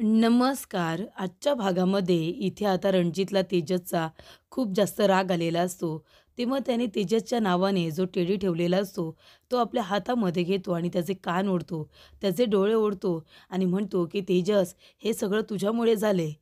नमस्कार. आजच्या भागामध्ये इथे आता रणजितला तेजसचा खूप जास्त राग आलेला असतो. तेव्हा त्याने तेजसच्या नावाने जो टेडी ठेवलेला असतो, तो आपल्या हातामध्ये घेतो आणि त्याचे कान ओढतो, त्याचे डोळे ओढतो आणि म्हणतो, की "तेजस, हे सगळं तुझ्यामुळे झाले.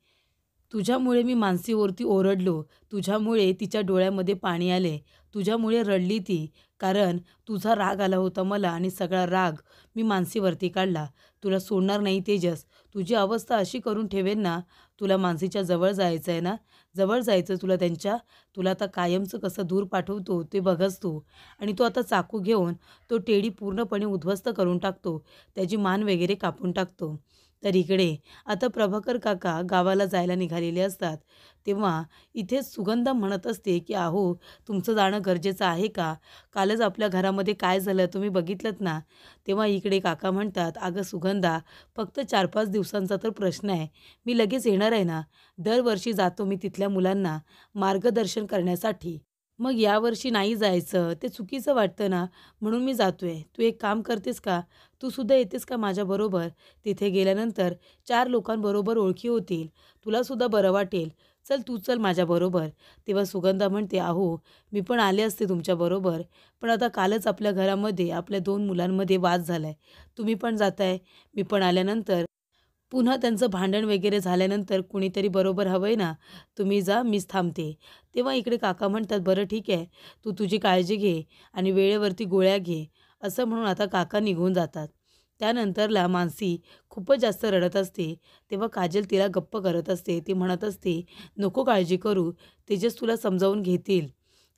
तुझ्यामुळे मी मानसीवरती ओरडलो. तुझ्यामुळे तिच्या डोळ्यामध्ये पाणी आले. तुझ्यामुळे रडली ती. कारण तुझा राग आला होता मला आणि सगळा राग मी मानसीवरती काढला. तुला सोडणार नाही तेजस. तुझी अवस्था अशी करून ठेवेन ना, तुला मानसीच्या जवळ जायचं आहे ना, जवळ जायचं तुला त्यांच्या. तुला आता कायमचं कसं दूर पाठवतो ते बघच तू." आणि तो आता चाकू घेऊन तो टेडी पूर्णपणे उद्ध्वस्त करून टाकतो. त्याची मान वगैरे कापून टाकतो. तर इकडे आता प्रभाकर काका गावाला जायला निघालेले असतात. तेव्हा इथे सुगंधा म्हणत असते, की "अहो, तुमचं जाणं गरजेचं आहे का? कालच आपल्या घरामध्ये काय झालं तुम्ही बघितलंत ना?" तेव्हा इकडे काका म्हणतात, "अगं सुगंधा, फक्त 4-5 दिवसांचा तर प्रश्न आहे. मी लगेच येणार आहे ना. दरवर्षी जातो मी तिथल्या मुलांना मार्गदर्शन करण्यासाठी. मग यावर्षी नाही जायचं, ते चुकीचं वाटतं ना, म्हणून मी जातोय. तू एक काम करतेस का? तू सुद्धा येतेस का माझ्याबरोबर? तिथे गेल्यानंतर 4 लोकांबरोबर ओळखी होतील. तुला सुद्धा बरं वाटेल. चल, तू चल माझ्याबरोबर." तेव्हा सुगंधा म्हणते, "अहो, मी पण आले असते तुमच्याबरोबर, पण आता कालच आपल्या घरामध्ये आपल्या 2 मुलांमध्ये वाद झालाय. तुम्ही पण जाताय, मी पण आल्यानंतर पुन्हा त्यांचं भांडण वगैरे झाल्यानंतर कुणीतरी बरोबर हवंय ना, तुम्ही जा, मीच थांबते." तेव्हा इकडे काका म्हणतात, "बरं ठीक आहे, तू तुझी काळजी घे आणि वेळेवरती गोळ्या घे." असं म्हणून आता काका निघून जातात. त्यानंतरला मानसी खूपच जास्त रडत असते. तेव्हा काजल तिला गप्प करत असते. ती म्हणत असते, "नको काळजी करू, तेजस तुला समजावून घेतील."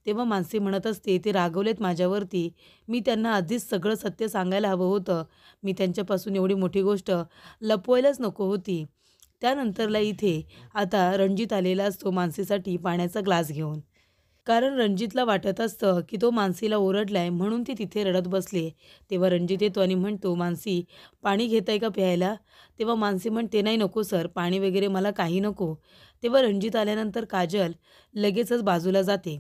तेव्हा मानसी म्हणत असते, "ते रागवलेत माझ्यावरती. मी त्यांना आधीच सगळं सत्य सांगायला हवं होतं. मी त्यांच्यापासून एवढी मोठी गोष्ट लपवायलाच नको होती." त्यानंतरला इथे आता रणजित आलेला असतो मानसीसाठी पाण्याचा ग्लास घेऊन. कारण रणजितला वाटत असतं, की तो मानसीला ओरडलाय म्हणून ती तिथे रडत बसली. तेव्हा रणजित येतो आणि म्हणतो, "मानसी, पाणी घेताय का प्यायला?" तेव्हा मानसी म्हणते, "नाही नको सर, पाणी वगैरे मला काही नको." तेव्हा रणजित आल्यानंतर काजल लगेचच बाजूला जाते.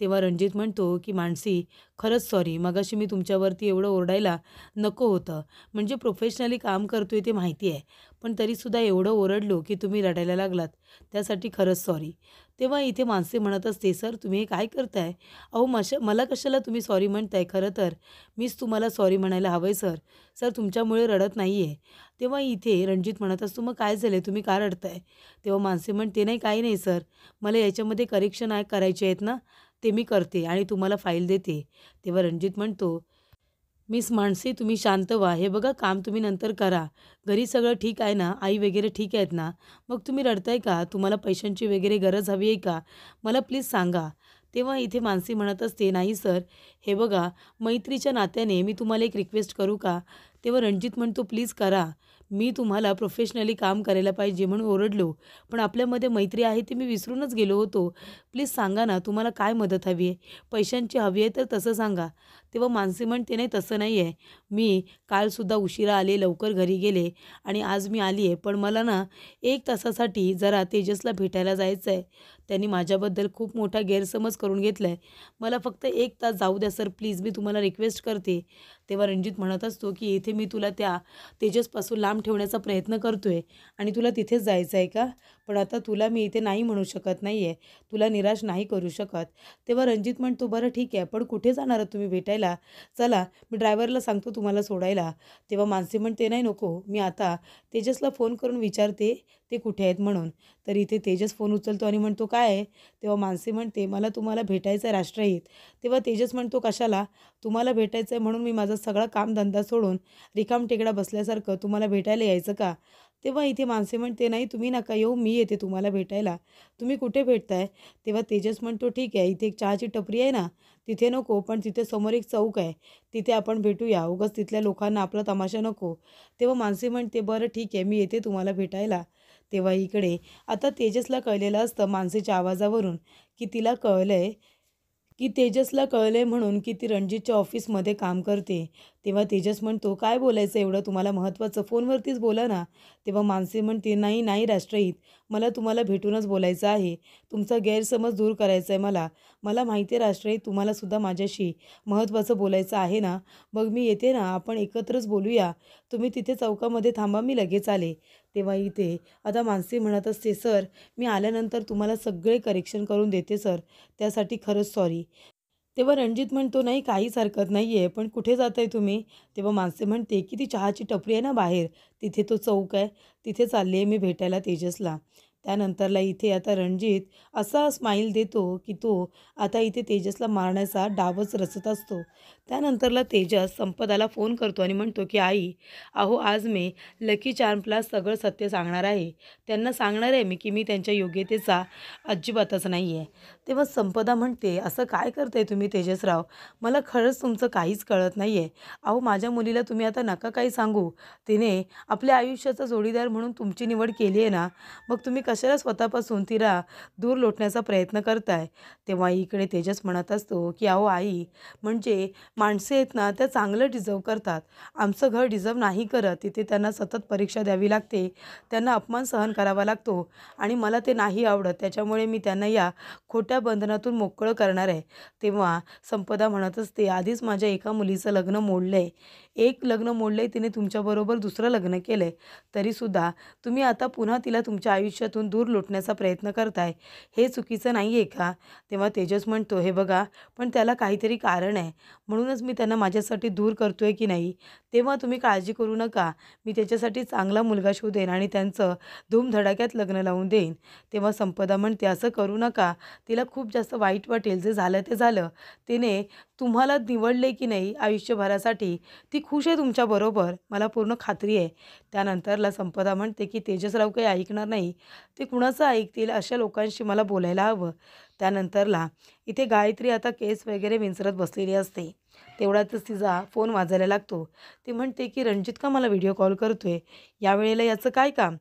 तेव्हा रणजित म्हणतो, की "मानसी, खरंच सॉरी. मगाशी मी तुमच्यावरती एवढं ओरडायला नको होतं. म्हणजे प्रोफेशनली काम करतोय ते माहिती आहे. पण तरीसुद्धा एवढं ओरडलो, की तुम्ही रडायला लागलात. त्यासाठी खरंच सॉरी." तेव्हा इथे मानसी म्हणत असते, "सर, तुम्ही हे काय करताय? अहो, मला कशाला तुम्ही सॉरी म्हणताय? खरं तर मीच तुम्हाला सॉरी म्हणायला हवंय सर. सर, तुमच्यामुळे रडत नाही आहे." तेव्हा इथे रणजित म्हणत असतो, "मग काय झालंय? तुम्ही का रडताय?" तेव्हा मानसी म्हणते, "नाही, काही नाही सर. मला याच्यामध्ये करेक्शन करायचे आहेत ना, ते मी करते आणि तुम्हाला फाईल देते." तेव्हा रणजित म्हणतो, "मिस मानसी, तुम्ही शांत व्हा. हे बघा, काम तुम्ही नंतर करा. घरी सगळं ठीक आहे ना? आई वगैरे ठीक आहेत ना? मग तुम्ही रडताय का? तुम्हाला पैशांची वगैरे गरज हवी आहे का? मला प्लीज सांगा." तेव्हा इथे मानसी म्हणत असते, "नाही सर, हे बघा, मैत्रीच्या नात्याने मी तुम्हाला एक रिक्वेस्ट करू का?" तेव्हा रणजित म्हणतो, "प्लीज करा. मी तुम्हाला प्रोफेशनली काम करायला पाहिजे म्हणून ओरडलो. पण आपल्यामध्ये मैत्री आहे ते मी विसरूनच गेलो होतो. प्लीज सांगा ना, तुम्हाला काय मदत हवी आहे? पैशांची हवी आहे तर तसं सांगा." तेव्हा मानसी म्हणते, "नाही, तसं नाही आहे. मी कालसुद्धा उशिरा आले, लवकर घरी गेले आणि आज मी आली आहे. पण मला ना 1 तासासाठी जरा तेजसला भेटायला जायचं आहे. त्यांनी माझ्याबद्दल खूप मोठा गैरसमज करून घेतला आहे. मला फक्त 1 तास जाऊ द्या सर, प्लीज. मी तुम्हाला रिक्वेस्ट करते." तेव्हा रणजित म्हणत असतो, की "इथे मी तुला त्या तेजसपासून लांब ठेवण्याचा प्रयत्न करतोय आणि तुला तिथेच जायचं आहे का? पण आता तुला मी इथे नाही म्हणू शकत नाही आहे. तुला निराश नाही करू शकत." तेव्हा रणजित म्हणतो, "बरं ठीक आहे, पण कुठे जाणार आहात तुम्ही भेटायला? चला, मी ड्रायव्हरला सांगतो तुम्हाला सोडायला." तेव्हा मानसी म्हणते, "नाही नको, मी आता तेजसला फोन करून विचारते ते कुठे आहेत म्हणून." तर इथे तेजस फोन उचलतो आणि म्हणतो, "काय आहे?" तेव्हा मानसी म्हणते, "मला तुम्हाला भेटायचं आहे राष्ट्रहित." तेव्हा तेजस म्हणतो, "कशाला? तुम्हाला भेटायचं आहे म्हणून मी माझा सगळा कामधंदा सोडून रिकामटेकडा बसल्यासारखं तुम्हाला भेटायला यायचं का?" तेव्हा इथे मानसी म्हणते, "नाही, तुम्ही नका येऊ, मी येते तुम्हाला भेटायला. तुम्ही कुठे भेटताय?" तेव्हा तेजस म्हणतो, "ठीक आहे, इथे एक चहाची टपरी आहे ना, तिथे नको, पण तिथे समोर एक चौक आहे, तिथे आपण भेटूया. उगाच तिथल्या लोकांना आपला तमाशा नको." तेव्हा मानसी म्हणते, "बरं ठीक आहे, मी येते तुम्हाला भेटायला." तेव्हा इकडे आता तेजसला कळलेलं असतं मानसीच्या आवाजावरून, की तिला कळलंय की तेजसला कळलंय म्हणून की ती रणजितच्या ऑफिसमध्ये काम करते. तेव्हा तेजस म्हणतो, "काय बोलायचं एवढं तुम्हाला महत्त्वाचं? फोनवरतीच बोला ना." तेव्हा मानसी म्हणते, "नाही, नाही राष्ट्रहित. मला तुम्हाला भेटूनच बोलायचं आहे. तुमचा गैरसमज दूर करायचा आहे मला. मला माहिती आहे राष्ट्रहित तुम्हालासुद्धा माझ्याशी महत्त्वाचं बोलायचं आहे ना. मग मी येते ना, आपण एकत्रच बोलूया. तुम्ही तिथे चौकामध्ये थांबा, मी लगेच आले." तेव्हा इथे आता मानसी म्हणत असते, "सर, मी आल्यानंतर तुम्हाला सगळे करेक्शन करून देते सर. त्यासाठी खरंच सॉरी." तेव्हा रणजित म्हणतो, "नाही, काहीच हरकत नाही आहे. पण कुठे जाताय तुम्ही?" तेव्हा माणसे म्हणते, की "ती चहाची टपरी आहे ना बाहेर, तिथे तो चौक आहे, तिथे चालली आहे मी भेटायला तेजसला." त्यानंतरला इथे आता रणजित असा स्माईल देतो, की तो आता इथे तेजसला मारण्याचा डावच रचत असतो. त्यानंतरला तेजस संपदाला फोन करतो आणि म्हणतो, की "आई, अहो आज मी लकी चार्म्सला सगळं सत्य सांगणार आहे. त्यांना सांगणार आहे मी, की मी त्यांच्या योग्यतेचा अजिबातच नाही आहे." तेव्हा संपदा म्हणते, "असं काय करताय तुम्ही तेजसराव? मला खरंच तुमचं काहीच कळत नाही आहे. अहो माझ्या मुलीला तुम्ही आता नका काही सांगू. तिने आपल्या आयुष्याचा जोडीदार म्हणून तुमची निवड केली आहे ना, मग तुम्ही कशाला स्वतःपासून तिला दूर लोटण्याचा प्रयत्न करताय?" तेव्हा इकडे तेजस म्हणत असतो, की "अहो आई, म्हणजे माणसे आहेत ना, त्या चांगलं डिझर्व करतात. आमचं घर डिझर्व नाही करत. तिथे त्यांना सतत परीक्षा द्यावी लागते, त्यांना अपमान सहन करावा लागतो आणि मला ते नाही आवडत. त्याच्यामुळे मी त्यांना या खोट्या बंधनातून मोकळं करणार आहे." तेव्हा संपदा म्हणत असते, "आधीच माझ्या एका मुलीचं लग्न मोडलंय. एक लग्न मोडलंय, तिने तुमच्याबरोबर दुसरं लग्न केलंय. तरीसुद्धा तुम्ही आता पुन्हा तिला तुमच्या आयुष्यातून दूर लोटण्याचा प्रयत्न करताय. हे चुकीचं नाही आहे का?" तेव्हा तेजस म्हणतो, "हे बघा, पण त्याला काहीतरी कारण आहे. म्हणूनच मी त्यांना माझ्यासाठी दूर करतोय की नाही. तेव्हा तुम्ही काळजी करू नका. मी त्याच्यासाठी चांगला मुलगा शोधेन आणि त्यांचं धूमधडाक्यात लग्न लावून देईन." तेव्हा संपदा म्हणते, "असं करू नका. तिला खूप जास्त वाईट वाटेल. जे झालं ते झालं. तिने तुम्हाला निवडले की नाही आयुष्यभरासाठी, ती खुश आहे तुमच्याबरोबर. मला पूर्ण खात्री आहे." त्यानंतरला संपदा म्हणते, की "तेजसराव काही ऐकणार नाही. ते कुणाचं ऐकतील? अशा लोकांशी मला बोलायला हवं." त्यानंतरला इथे गायत्री आता केस वगैरे विंचरत बसलेली असते. तेवढ्यातच तिचा फोन वाजायला लागतो. ती म्हणते, की "रणजित का मला व्हिडिओ कॉल करतोय? यावेळेला याचं काय काम?"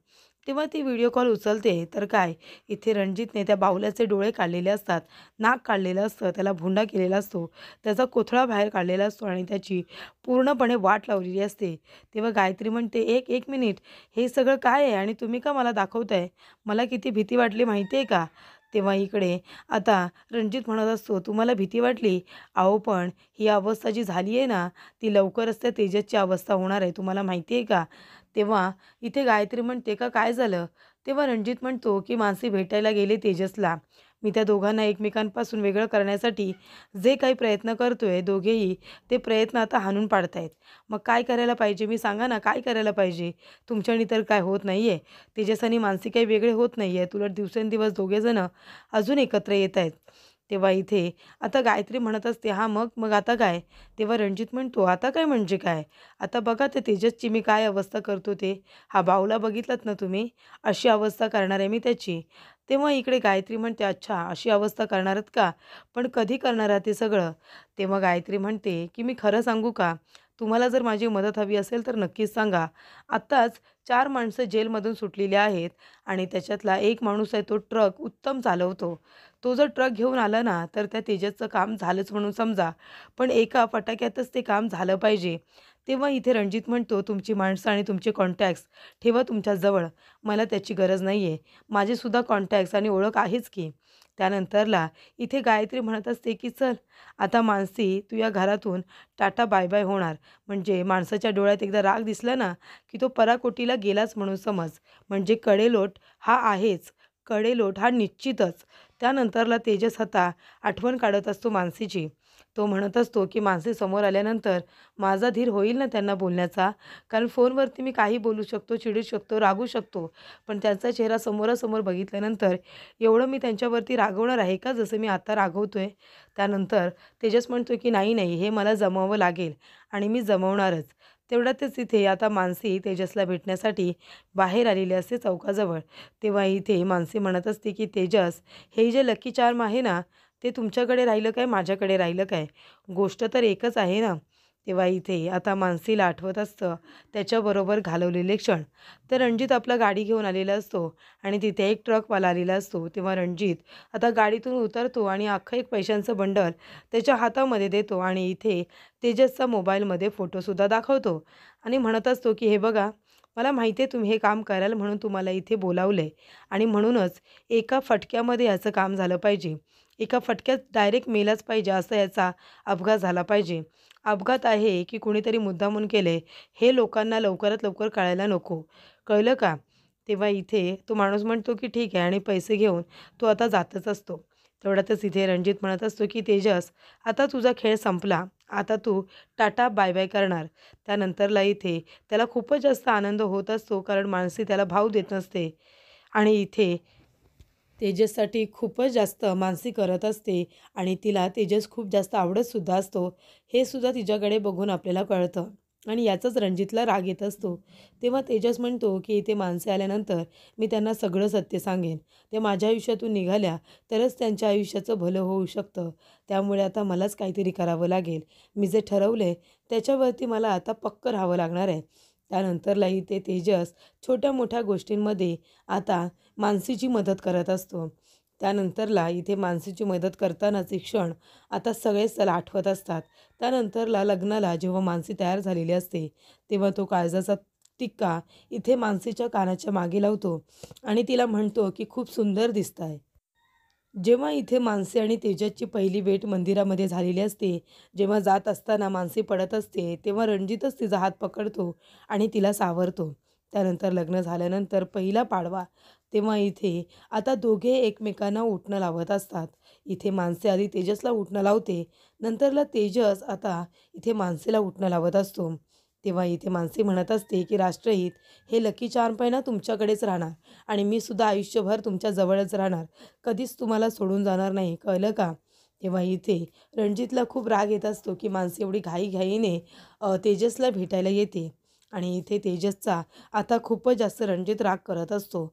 तेव्हा ती व्हिडिओ कॉल उचलते, तर काय, इथे रणजितने त्या बाहुल्याचे डोळे काढलेले असतात, नाक काढलेलं असतं, त्याला भुंडा केलेला असतो, त्याचा कोथळा बाहेर काढलेला असतो आणि त्याची पूर्णपणे वाट लावलेली असते. तेव्हा गायत्री म्हणते, "एक एक मिनिट, हे सगळं काय आहे आणि तुम्ही का मला दाखवताय? मला किती भीती वाटली माहिती आहे का?" तेव्हा इकडे आता रणजित म्हणत असतो, "तुम्हाला भीती वाटली? अहो पण ही अवस्था जी झाली आहे ना, ती लवकरच त्या तेजसची अवस्था होणार आहे. तुम्हाला माहिती आहे का?" तेव्हा इथे गायत्री म्हणते, "का काय झालं?" तेव्हा रणजित म्हणतो, की "मानसी भेटायला गेले तेजसला. मी त्या दोघांना एकमेकांपासून वेगळं करण्यासाठी जे काही प्रयत्न करतोय, दोघेही ते प्रयत्न आता हाणून पाडतायत. मग काय करायला पाहिजे? मी सांगा ना, काय करायला पाहिजे? तुमच्यानी तर काय होत नाहीये. तेजस आणि मानसी काही वेगळे होत नाहीयेत. उलट दिवसेंदिवस दोघेजणं अजून एकत्र येत आहेत." तेव्हा इथे आता गायत्री म्हणत असते, "हां, मग मग आता काय?" तेव्हा रणजित म्हणतो, "आता काय म्हणजे काय? आता बघा ते तेजसची मी काय अवस्था करतो ते. हा बाहुला बघितलात ना तुम्ही? अशी अवस्था करणार आहे मी त्याची." तेव्हा इकडे गायत्री म्हणते, "अच्छा, अशी अवस्था करणार आहात का? पण कधी करणार आहात ते सगळं?" तेव्हा गायत्री म्हणते, की "मी खरं सांगू का? तुम्हाला जर माझी मदत हवी असेल तर नक्कीच सांगा. आत्ताच 4 माणसं जेलमधून सुटलेली आहेत आणि त्याच्यातला एक माणूस आहे तो ट्रक उत्तम चालवतो. तो जर ट्रक घेऊन आला ना, तर त्या तेजसचं काम झालंच म्हणून समजा. पण एका फटाक्यातच ते काम झालं पाहिजे." तेव्हा इथे रणजित म्हणतो, "तुमची माणसं आणि तुमचे कॉन्टॅक्ट्स ठेवा तुमच्याजवळ. मला त्याची गरज नाही आहे. माझेसुद्धा कॉन्टॅक्ट्स आणि ओळख आहेच की." त्यानंतरला इथे गायत्री म्हणत असते, की "चल, आता मानसी तू या घरातून टाटा बाय-बाय होणार. म्हणजे माणसाच्या डोळ्यात एकदा राग दिसला ना, की तो पराकोटीला गेलाच म्हणून समज. म्हणजे कडेलोट हा आहेच. कडेलोट हा निश्चितच." त्यानंतरला तेजस आता आठवण काढत असतो मानसीची. तो म्हणत असतो, की "मानसी समोर आल्यानंतर माझा धीर होईल ना त्यांना बोलण्याचा? कारण फोनवरती मी काही बोलू शकतो, चिडू शकतो, रागवू शकतो. पण त्यांचा चेहरा समोरासमोर बघितल्यानंतर एवढं मी त्यांच्यावरती रागवणार आहे का, जसं मी आता रागवतोय?" त्यानंतर तेजस म्हणतो, की "नाही, नाही, हे मला जमवावं लागेल आणि मी जमवणारच." तेवढ्यातच इथे आता मानसी तेजसला भेटण्यासाठी बाहेर आलेली असते चौकाजवळ. तेव्हा इथे मानसी म्हणत असते, की "तेजस, हे जे लकी चार्म आहे ना, ते तुमच्याकडे राहिलं काय, माझ्याकडे राहिलं काय? गोष्ट तर एकच आहे ना." तेव्हा इथे आता मानसीला आठवत असतं त्याच्याबरोबर घालवलेले क्षण. तर रणजित आपला गाडी घेऊन आलेला असतो आणि तिथे एक ट्रकवाला आलेला असतो. तेव्हा रणजित आता गाडीतून उतरतो आणि अख्खं एक पैशांचं बंडल त्याच्या हातामध्ये देतो आणि इथे तेजसचा मोबाईलमध्ये फोटोसुद्धा दाखवतो आणि म्हणत असतो की हे बघा, मला माहिती आहे तुम्ही हे काम कराल म्हणून तुम्हाला इथे बोलावलं आहे आणि म्हणूनच एका फटक्यामध्ये याचं काम झालं पाहिजे. एका फटक्यात डायरेक्ट मेलाच पाहिजे असा याचा अपघात झाला पाहिजे. अपघात आहे की कोणीतरी मुद्दामून केले हे लोकांना लवकरात लवकर कळायला नको. कळलं का? तेव्हा इथे तो माणूस म्हणतो की ठीक आहे आणि पैसे घेऊन तो आता जातच असतो. तेवढ्यातच इथे रणजित म्हणत असतो की तेजस, आता तुझा खेळ संपला. आता तू टाटा बाय बाय करणार. त्यानंतरला इथे त्याला खूपच जास्त आनंद होत असतो कारण मानसी त्याला भाव देत नसते आणि इथे तेजससाठी खूपच जास्त मानसी करत असते आणि तिला तेजस खूप जास्त आवडतसुद्धा असतो. हे सुद्धा तिच्याकडे बघून आपल्याला कळतं आणि याचाच रणजितला राग येत असतो. तेव्हा तेजस म्हणतो की इथे माणसे आल्यानंतर मी त्यांना सगळं सत्य सांगेन. ते माझ्या आयुष्यातून निघाल्या तरच त्यांच्या आयुष्याचं भलं होऊ शकतं. त्यामुळे आता मलाच काहीतरी करावं लागेल. मी जे ठरवलं त्याच्यावरती मला आता पक्कं राहावं लागणार आहे. त्यानंतरला इथे तेजस छोट्या-मोठ्या गोष्टींमध्ये आता मानसीची मदत करत असतो. त्यानंतरला इथे मानसीची मदत करतानाचे क्षण आता सगळेच त्याला आठवत असतात. त्यानंतरला लग्नाला जेव्हा मानसी तयार झालेली असते, तेव्हा तो काळजाचा टिक्का इथे मानसीच्या कानाच्या मागे लावतो आणि तिला म्हणतो, की "खूप सुंदर दिसताय." जेव्हा इथे मानसी आणि तेजसची पहिली भेट मंदिरामध्ये झालेली असते, जेव्हा जात असताना मानसी पडत असते, तेव्हा रणजितच तिचा हात पकडतो आणि तिला सावरतो. त्यानंतर लग्न झाल्यानंतर पहिला पाडवा, तेव्हा इथे आता दोघे एकमेकांना उटणं लावत असतात. इथे मानसी आधी तेजसला उटणं लावते, नंतरला तेजस आता इथे मानसीला उटणं लावत असतो. तेव्हा इथे मानसी म्हणत असते, की "राष्ट्रहित हे लकी चार्म आहे ना तुमच्याकडेच राहणार आणि मी सुद्धा आयुष्यभर तुमच्या जवळच राहणार. कधीच तुम्हाला सोडून जाणार नाही, कळलं का?" तेव्हा इथे रणजितला खूप राग येत असतो, की मानसी एवढी घाईघाईने तेजसला भेटायला येते आणि इथे तेजसचा आता खूपच जास्त रणजित राग करत असतो.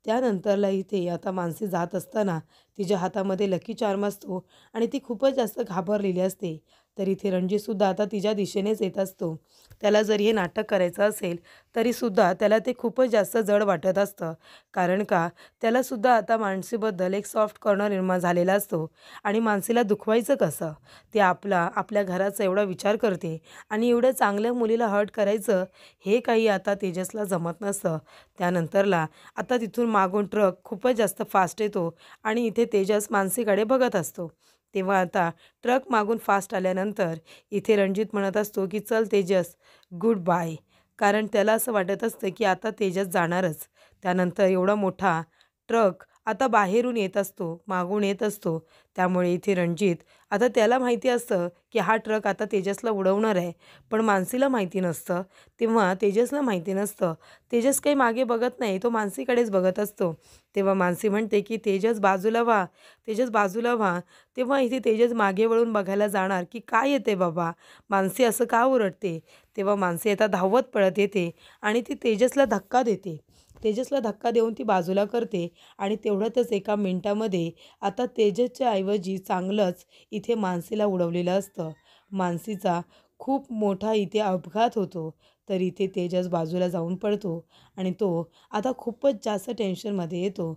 त्यानंतरला इथे आता मानसी जात असताना तिच्या हातामध्ये लकी चार्म असतो आणि ती खूपच जास्त घाबरलेली असते. तर इथे रणजितसुद्धा आता तिच्या दिशेनेच येत असतो. त्याला जरी हे नाटक करायचं असेल, तरीसुद्धा त्याला ते खूपच जास्त जड वाटत असतं. कारण का त्यालासुद्धा आता मानसीबद्दल एक सॉफ्ट कॉर्नर निर्माण झालेला असतो आणि मानसीला दुखवायचं कसं? ते आपल्या घराचा एवढा विचार करते आणि एवढ्या चांगल्या मुलीला हर्ट करायचं हे काही आता तेजसला जमत नसतं. त्यानंतरला आता तिथून मागून ट्रक खूपच जास्त फास्ट येतो आणि इथे तेजस मानसीकडे बघत असतो. तेव्हा आता ट्रक मागून फास्ट आल्यानंतर इथे रणजित म्हणत असतो, की "चल तेजस, गुड बाय." कारण त्याला असं वाटत असतं, की आता तेजस जाणारच. त्यानंतर एवढा मोठा ट्रक आता बाहेरून येत असतो, मागून येत असतो. त्यामुळे इथे रणजित आता त्याला माहिती असतं, की हा ट्रक आता तेजसला उडवणार आहे. पण मानसीला माहिती नसतं. तेव्हा तेजसला माहिती नसतं. तेजस काही मागे बघत नाही, तो मानसीकडेच बघत असतो. तेव्हा मानसी म्हणते, की "तेजस बाजूला व्हा, तेजस बाजूला व्हा." तेव्हा इथे तेजस मागे वळून बघायला जाणार, की काय येते बाबा, मानसी असं का ओरडते? तेव्हा मानसी आता धावत पळत येते आणि ती तेजसला धक्का देते. तेजसला धक्का देऊन ती बाजूला करते आणि तेवढ्यातच एका मिनिटामध्ये आता तेजसच्या ऐवजी चांगलंच इथे मानसीला उडवलेलं असतं. मानसीचा खूप मोठा इथे अपघात होतो. तर इथे तेजस बाजूला जाऊन पडतो आणि तो आता खूपच जास्त टेन्शनमध्ये येतो.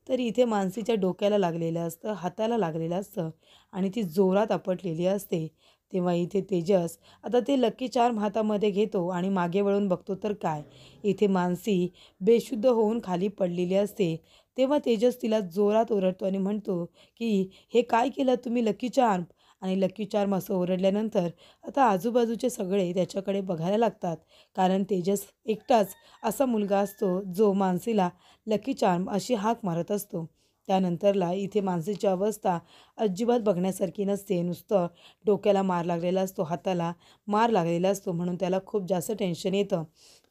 तर इथे मानसीच्या डोक्याला लागलेलं असतं, हाताला लागलेलं असतं आणि ती जोरात आपटलेली असते. तेव्हा इथे तेजस आता ते लकी चार्म हातामध्ये घेतो आणि मागे वळून बघतो तर काय, इथे मानसी बेशुद्ध होऊन खाली पडलेली असते. तेव्हा तेजस तिला जोरात ओरडतो आणि म्हणतो, की "हे काय केलं तुम्ही लकी चार्म?" आणि लकी चार्म असं ओरडल्यानंतर आता आजूबाजूचे सगळे त्याच्याकडे बघायला लागतात. कारण तेजस एकटाच असा मुलगा असतो, जो मानसीला लकी चार्म अशी हाक मारत असतो. त्यानंतरला इथे मानसीची अवस्था अजिबात बघण्यासारखी नसते. नुसतं डोक्याला मार लागलेला असतो, हाताला मार लागलेला असतो म्हणून त्याला खूप जास्त टेन्शन येतं.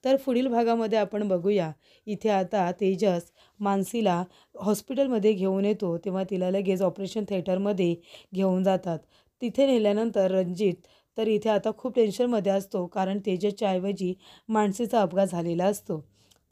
तर पुढील भागामध्ये आपण बघूया. इथे आता तेजस मानसीला हॉस्पिटलमध्ये घेऊन येतो, तेव्हा तिला लगेच ऑपरेशन थिएटरमध्ये घेऊन जातात. तिथे नेल्यानंतर रणजित तर इथे आता खूप टेन्शनमध्ये असतो कारण तेजसच्या ऐवजी मानसीचा अपघात झालेला असतो.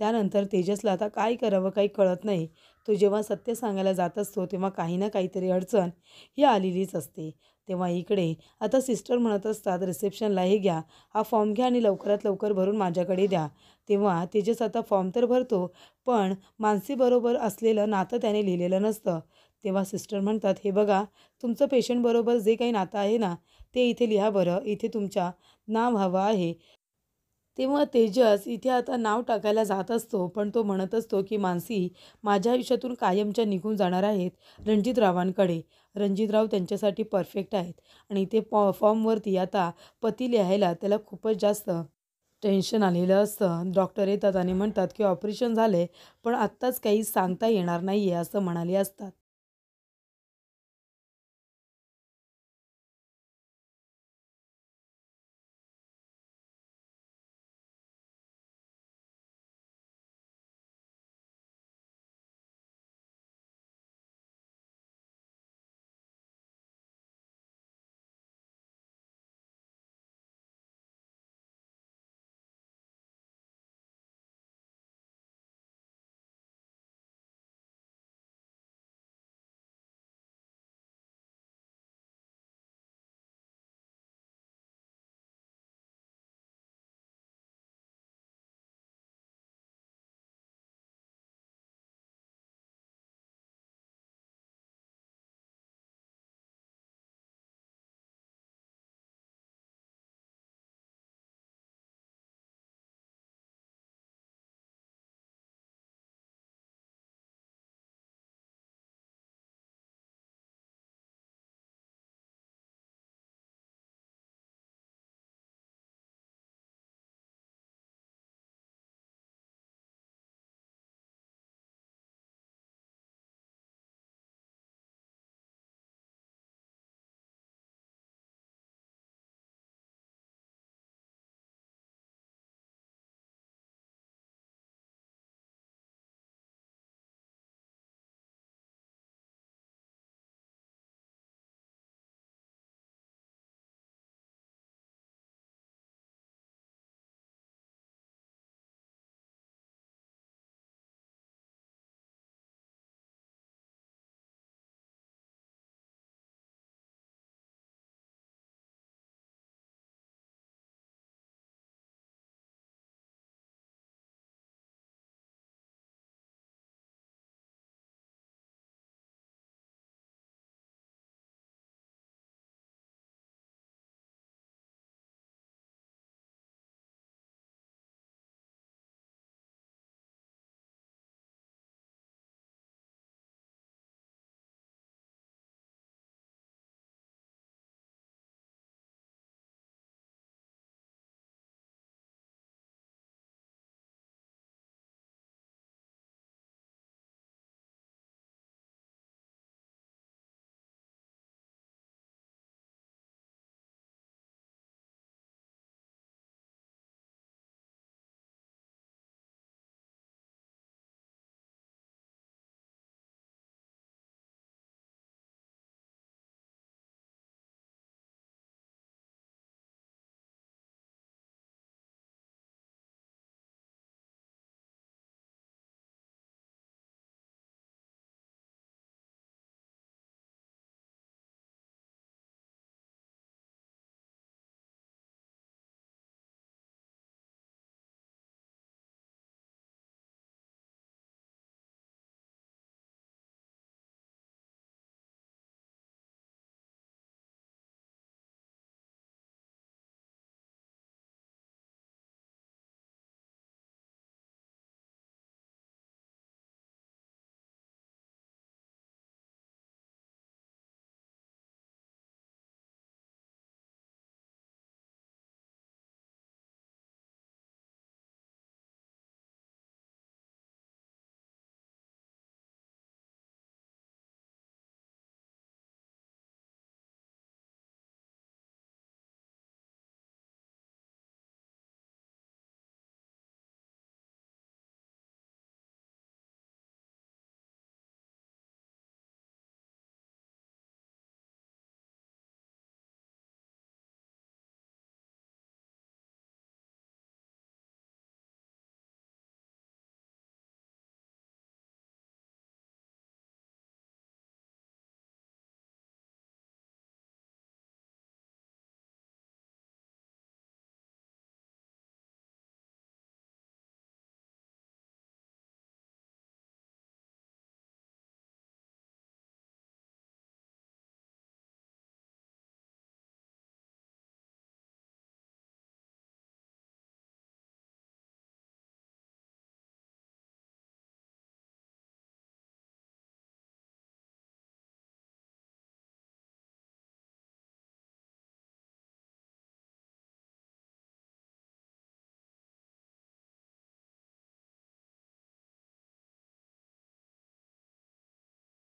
त्यानंतर तेजसला आता काय करावं काही कळत नाही. तो जेव्हा सत्य सांगायला जात असतो तेव्हा काही ना काहीतरी अडचण ही आलेलीच असते. तेव्हा इकडे आता सिस्टर म्हणत असतात रिसेप्शनला, "हे घ्या, हा फॉर्म घ्या आणि लवकरात लवकर भरून माझ्याकडे द्या." तेव्हा तेजस आता फॉर्म तर भरतो, पण मानसीबरोबर असलेलं नातं त्याने लिहिलेलं नसतं. तेव्हा सिस्टर म्हणतात, "हे बघा, तुमचं पेशंटबरोबर जे काही नातं आहे ना, ते इथे लिहा बरं. इथे तुमच्या नाव हवं आहे." तेव्हा तेजस इथे आता नाव टाकायला जात असतो, पण तो म्हणत असतो, की मानसी माझ्या आयुष्यातून कायमच्या निघून जाणार आहेत रणजितरावांकडे. रणजितराव त्यांच्यासाठी परफेक्ट आहेत आणि ते फॉर्मवरती आता पती लिहायला त्याला खूपच जास्त टेन्शन आलेलं असतं. डॉक्टर येतात आणि म्हणतात, की ऑपरेशन झालंय, पण आत्ताच काही सांगता येणार नाहीये असं म्हणाले असतात.